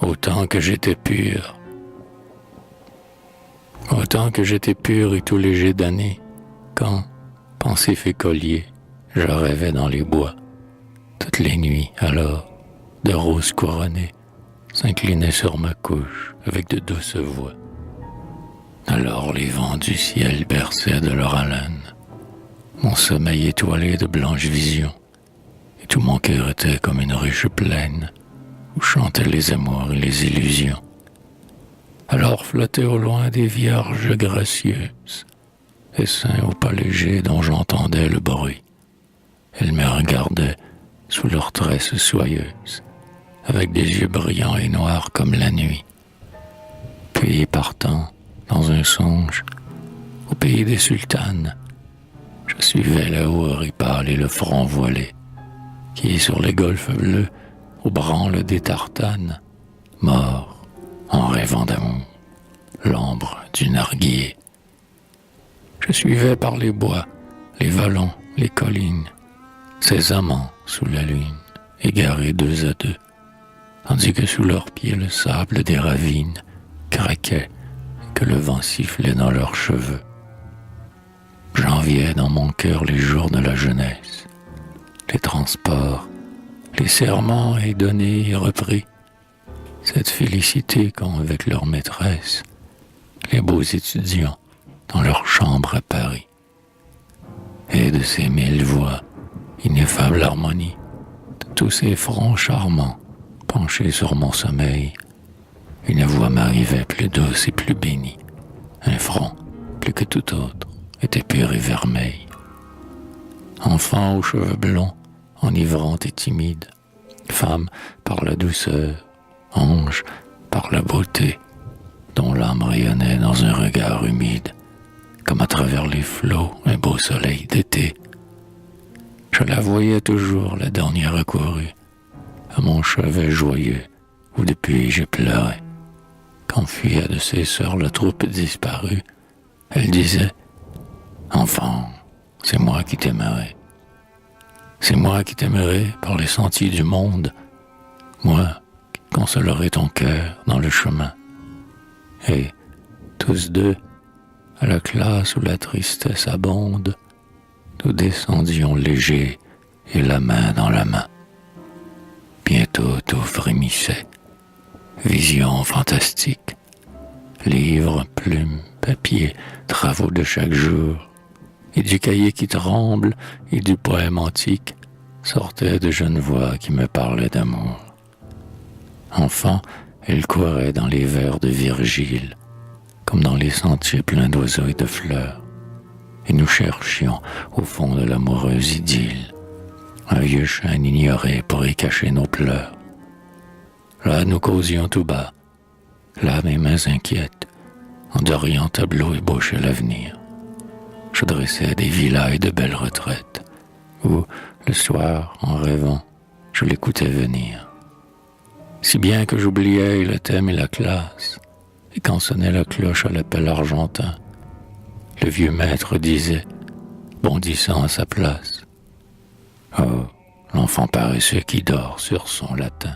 Autant que j'étais pur, autant que j'étais pur et tout léger d'années, quand, pensif écolier, je rêvais dans les bois, toutes les nuits, alors, de roses couronnées, s'inclinaient sur ma couche avec de douces voix. Alors les vents du ciel berçaient de leur haleine mon sommeil étoilé de blanches visions, et tout mon cœur était comme une ruche pleine où chantaient les amours et les illusions. Alors flottaient au loin des vierges gracieuses, et seins au pas léger dont j'entendais le bruit. Elles me regardaient sous leurs tresses soyeuses, avec des yeux brillants et noirs comme la nuit. Puis partant, dans un songe, au pays des sultanes, je suivais là-haut ripale et le front voilé, qui sur les golfes bleus, au branle des tartanes, mort en rêvant d'amour, l'ombre du narguilé. Je suivais par les bois, les vallons, les collines, ces amants sous la lune, égarés deux à deux, tandis que sous leurs pieds le sable des ravines craquait et que le vent sifflait dans leurs cheveux. J'enviais dans mon cœur les jours de la jeunesse, les transports, les serments et donnés et repris, cette félicité qu'ont avec leur maîtresse les beaux étudiants dans leur chambre à Paris. Et de ces mille voix, ineffable harmonie, de tous ces fronts charmants penchés sur mon sommeil, une voix m'arrivait plus douce et plus bénie, un front, plus que tout autre, était pur et vermeil. Enfant aux cheveux blonds, enivrante et timide, femme par la douceur, ange par la beauté, dont l'âme rayonnait dans un regard humide, comme à travers les flots un beau soleil d'été. Je la voyais toujours, la dernière accourue, à mon chevet joyeux, où depuis je pleurais. Quand fuyait de ses sœurs la troupe disparue, elle disait « Enfant, c'est moi qui t'aimerai. C'est moi qui t'aimerai par les sentiers du monde, moi qui consolerai ton cœur dans le chemin. » Et tous deux, à la classe où la tristesse abonde, nous descendions légers et la main dans la main. Bientôt tout frémissait, visions fantastiques, livres, plumes, papier, travaux de chaque jour, et du cahier qui tremble et du poème antique sortaient de jeunes voix qui me parlaient d'amour. Enfant, elle courait dans les vers de Virgile, comme dans les sentiers pleins d'oiseaux et de fleurs, et nous cherchions au fond de l'amoureuse idylle un vieux chêne ignoré pour y cacher nos pleurs. Là nous causions tout bas, là mes mains inquiètes, en d'orients tableaux ébauchaient l'avenir. Je dressais des villas et de belles retraites, où, le soir, en rêvant, je l'écoutais venir. Si bien que j'oubliais le thème et la classe, et quand sonnait la cloche à l'appel argentin, le vieux maître disait, bondissant à sa place, « Oh, l'enfant paresseux qui dort sur son latin. »